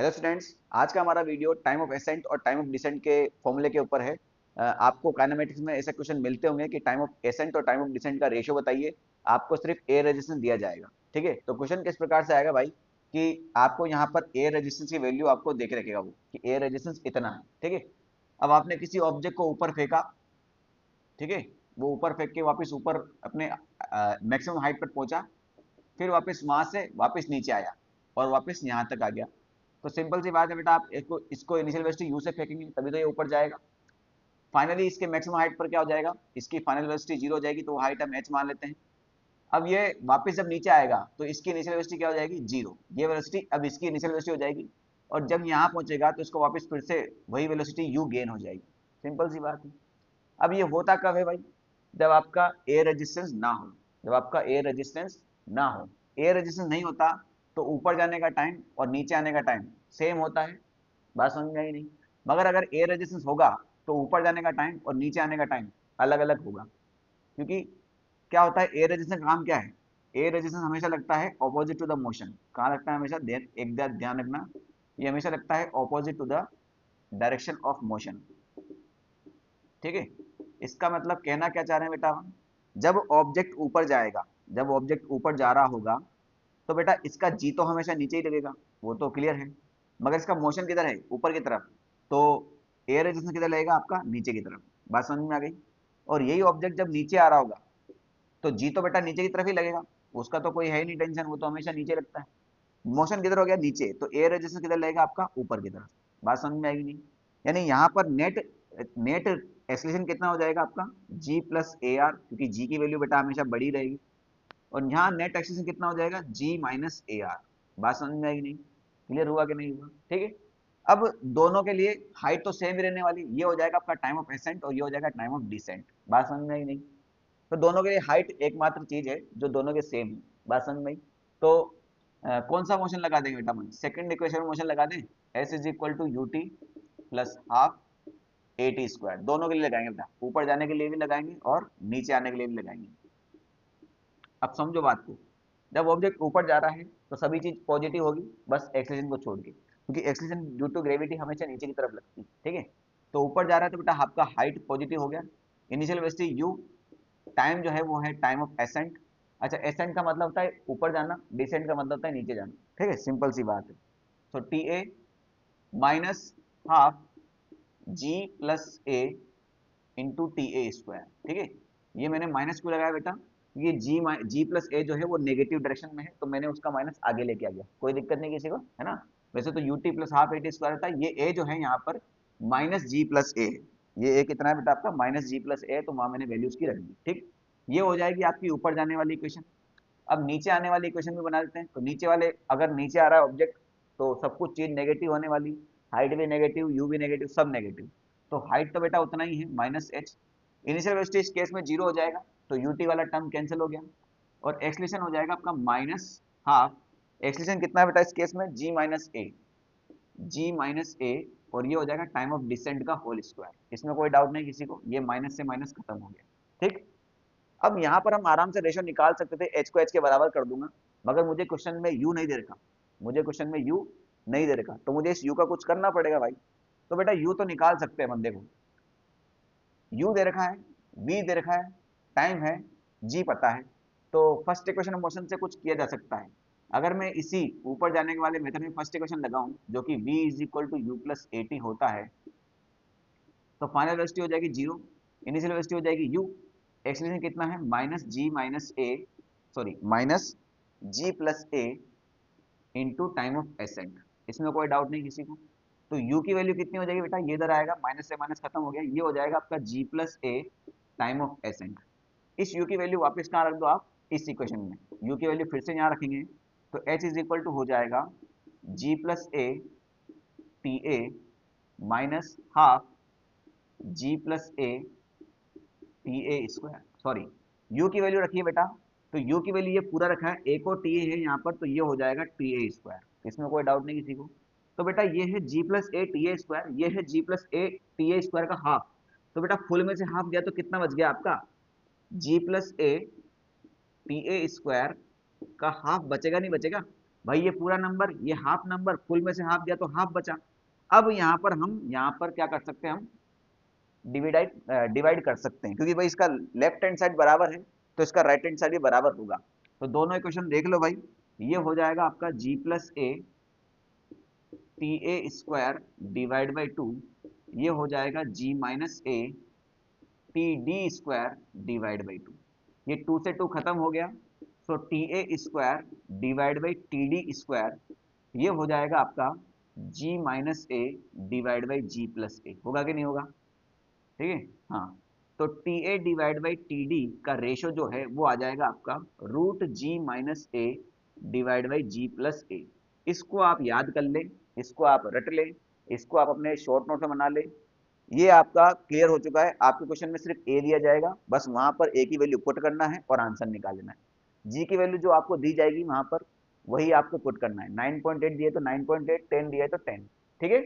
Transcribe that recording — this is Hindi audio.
हेलो स्टूडेंट्स, आज का हमारा वीडियो टाइम ऑफ एसेंट और टाइम ऑफ डिसेंट के फॉर्मूले के ऊपर है। आपको काइनेमेटिक्स में ऐसे क्वेश्चन मिलते होंगे कि टाइम ऑफ एसेंट और टाइम ऑफ डिसेंट का रेशियो बताइए। आपको सिर्फ ए रेजिस्टेंस दिया जाएगा। ठीक है, तो क्वेश्चन किस प्रकार से आएगा भाई कि आपको यहाँ पर ए रेजिस्टेंस की वैल्यू आपको देख रखेगा वो कि ए रेजिस्टेंस इतना है। ठीक है, अब आपने किसी ऑब्जेक्ट को ऊपर फेंका। ठीक है, वो ऊपर फेंक के वापस ऊपर अपने मैक्सिमम हाइट पर पहुंचा, फिर वापस वहां से वापस नीचे आया और वापस यहाँ तक आ गया। तो सिंपल सी बात है बेटा, आप इसको इसको इनिशियल वेलोसिटी यू से फेंकेंगे तभी तो ये ऊपर जाएगा। फाइनली इसके मैक्सिमम हाइट पर क्या हो जाएगा, इसकी फाइनल वेलोसिटी जीरो हो जाएगी, तो वो हाइट हम एच मान लेते हैं। अब ये वापस जब नीचे आएगा तो इसकी इनिशियल वेलोसिटी क्या हो जाएगी, जीरो। ये वेलोसिटी अब इसकी इनिशियल वेलोसिटी हो जाएगी, और जब यहाँ पहुंचेगा तो इसको वापस फिर से वही वेलोसिटी यू गेन हो जाएगी। सिंपल सी बात है। अब ये होता कब है भाई, जब आपका एयर रेजिस्टेंस ना हो। जब आपका एयर रेजिस्टेंस ना हो, एयर रेजिस्टेंस नहीं होता तो ऊपर जाने का टाइम और नीचे आने का टाइम सेम होता है। बात समझ में आई नहीं? मगर अगर एयर रेजिस्टेंस होगा तो ऊपर जाने का टाइम और नीचे आने का टाइम अलग अलग होगा। क्योंकि क्या होता है, एयर रेजिस्टेंस का काम क्या है, एयर रेजिस्टेंस हमेशा लगता है ऑपोजिट टू द मोशन। कहाँ लगता है हमेशा, एक ध्यान रखना, ये हमेशा लगता है opposite to the direction of motion. ठीक है, इसका मतलब कहना क्या चाह रहे हैं बेटा हम, जब ऑब्जेक्ट ऊपर जाएगा, जब ऑब्जेक्ट ऊपर जा रहा होगा तो बेटा इसका जी तो हमेशा नीचे ही लगेगा, वो तो क्लियर है। मगर इसका मोशन किधर है, ऊपर की तरफ। तो एयर रेजिस्टेंस किधर लगेगा आपका, नीचे की तरफ। बात समझ में आ गई? और यही ऑब्जेक्ट जब नीचे आ रहा होगा तो जी तो बेटा नीचे की तरफ ही लगेगा, उसका तो कोई है ही नहीं टेंशन, वो तो हमेशा नीचे लगता है। मोशन किधर हो गया, नीचे, तो एयर रेजिस्टेंस किधर लगेगा आपका, ऊपर की तरफ। बात समझ में आएगी नहीं? यानी यहाँ पर नेट नेट एक्सलेशन कितना हो जाएगा आपका, जी प्लस ए आर, क्योंकि जी की वैल्यू बेटा हमेशा बड़ी रहेगी। और यहाँ नेट एक्सलेशन कितना हो जाएगा, जी माइनस ए आर। बात समझ में आएगी नहीं? क्लियर हुआ कि नहीं हुआ? ठीक है, अब दोनों के लिए हाइट तो सेम ही रहने वाली, ये हो जाएगा आपका टाइम ऑफ एसेंट और ये हो जाएगा टाइम ऑफ डिसेंट। बात समझ में आई नहीं? तो दोनों के लिए हाइट एकमात्र चीज है जो दोनों के सेम है। बात समझ में आई? तो कौन सा मोशन लगा देंगे बेटा, हम सेकंड इक्वेशन में मोशन लगा दें, s is equal to u t plus half a t square. दोनों के लिए लगाएंगे बेटा, ऊपर जाने के लिए भी लगाएंगे और नीचे आने के लिए भी लगाएंगे। अब समझो बात को, जब ऑब्जेक्ट ऊपर जा रहा है तो सभी चीज पॉजिटिव होगी, बस एक्सलेशन को छोड़ के, क्योंकि एक्सलेशन ड्यू टू ग्रेविटी हमेशा नीचे की तरफ लगती है। ठीक है, तो ऊपर जा रहा है तो बेटा आपका हाइट पॉजिटिव हो गया, इनिशियल वेलोसिटी यू, टाइम जो है वो है टाइम ऑफ एसेंट। अच्छा, एसेंट का मतलब होता है ऊपर जाना, डिसेंट का मतलब होता है नीचे जाना। ठीक है, सिंपल सी बात है। तो T a minus half g plus a into t A square. ठीक है, ये मैंने माइनस क्यों लगाया बेटा, ये जी प्लस ए जो है वो नेगेटिव डायरेक्शन में है, तो मैंने उसका माइनस आगे लेके आ गया। कोई दिक्कत नहीं किसी को, है ना? वैसे तो you t plus half a t square होता है, ये ए जो है यहाँ पर माइनस जी प्लस ए है। ये ए कितना है बेटा आपका, माइनस जी प्लस ए, तो वहां मैंने वैल्यू उसकी रख दी। ठीक, ये हो जाएगी आपकी ऊपर जाने वाली इक्वेशन। अब नीचे आने वाली इक्वेशन भी बना देते हैं। तो नीचे वाले, अगर नीचे आ रहा है ऑब्जेक्ट तो सब कुछ चीज नेगेटिव होने वाली, हाइट भी नेगेटिव, यू भी नेगेटिव, सब नेगेटिव। तो हाइट तो बेटा उतना ही है, माइनस एच। इनिशियल वेलोसिटी इस केस में जीरो हो जाएगा, तो यूटी वाला टर्म कैंसिल हो गया, और एक्सलेशन हो जाएगा आपका माइनस हाफ। एक्सलेशन कितना है बेटा इस केस में, जी माइनस ए, जी माइनस ए, और ये हो जाएगा टाइम ऑफ डिसेंट का होल स्क्वायर। इसमें कोई डाउट नहीं किसी को, ये माइनस से माइनस खत्म हो गया। ठीक, अब यहाँ पर हम आराम से रेशो निकाल सकते थे, एच को एच के बराबर कर दूंगा, मगर मुझे क्वेश्चन में यू नहीं दे रखा, मुझे क्वेश्चन में यू नहीं दे रखा, तो मुझे इस यू का कुछ करना पड़ेगा भाई। तो बेटा यू तो निकाल सकते हैं बंदे को, यू दे रखा है, वी दे रखा है, टाइम है, जी पता है, तो फर्स्ट इक्वेशन ऑफ मोशन से कुछ किया जा सकता है। अगर मैं इसी ऊपर जाने के वाले मेथड में फर्स्ट इक्वेशन लगाऊं जो कि v is equal to u plus A t होता है, तो फाइनल वेलोसिटी हो जाएगी जीरो, इनिशियल वेलोसिटी हो जाएगी यू, एक्सीलरेशन कितना है, minus g minus a, sorry minus g plus a into time of ascent. इसमें कोई डाउट नहीं किसी को। तो u की वैल्यू कितनी हो जाएगी बेटा, ये इधर आएगा, माइनस से माइनस खत्म हो गया, ये हो जाएगा आपका g plus A time of accent. इस u की वैल्यू वापस कहाँ रख दो आप, इस इक्वेशन में। u की वैल्यू फिर से यहाँ रखेंगे, तो h इज इक्वल टू हो जाएगा g plus A T a minus half g plus A T A square. Sorry, u की वैल्यू रखिए बेटा, तो यू की वैल्यू ये पूरा रखा है, ए को टी ए है यहाँ पर, तो ये हो जाएगा टी ए स्क्वायर। इसमें कोई डाउट नहीं किसी को। तो बेटा ये है G plus A T A square, ये है G plus A T A square का हाफ। तो बेटा फुल में से हाफ गया तो कितना बच गया आपका, G plus A T A square का हाफ बचेगा नहीं बचेगा? भाई ये पूरा नंबर, ये हाफ नंबर, फुल में से हाफ गया तो हाफ बचा। अब यहाँ पर हम यहाँ पर क्या कर सकते हैं, हम डिवाइड डिवाइड कर सकते हैं, क्योंकि भाई इसका लेफ्ट हैंड साइड बराबर है तो इसका राइट हैंड साइड भी बराबर होगा। तो दोनों इक्वेशन देख लो भाई, ये हो जाएगा आपका G plus A T A square divide by two, ये हो जाएगा G minus A T D square divide by two. ये टू से टू खत्म हो गया, so T A square divide by T D square, ये हो जाएगा आपका G minus A divide by G plus A. होगा कि नहीं होगा? ठीक है। हाँ, तो T A divide by T D का रेशो जो है वो आ जाएगा आपका root G minus A divide by G plus A. इसको आप याद कर लें, इसको आप रट लें, इसको आप अपने शॉर्ट नोट में बना लें। ये आपका क्लियर हो चुका है। आपके क्वेश्चन में सिर्फ ए दिया जाएगा, बस वहां पर ए की वैल्यू पुट करना है और आंसर निकाल लेना है। जी की वैल्यू जो आपको दी जाएगी वहां पर वही आपको पुट करना है। 9.8 दिए तो 9.8, 10 दिया है तो 10। ठीक है।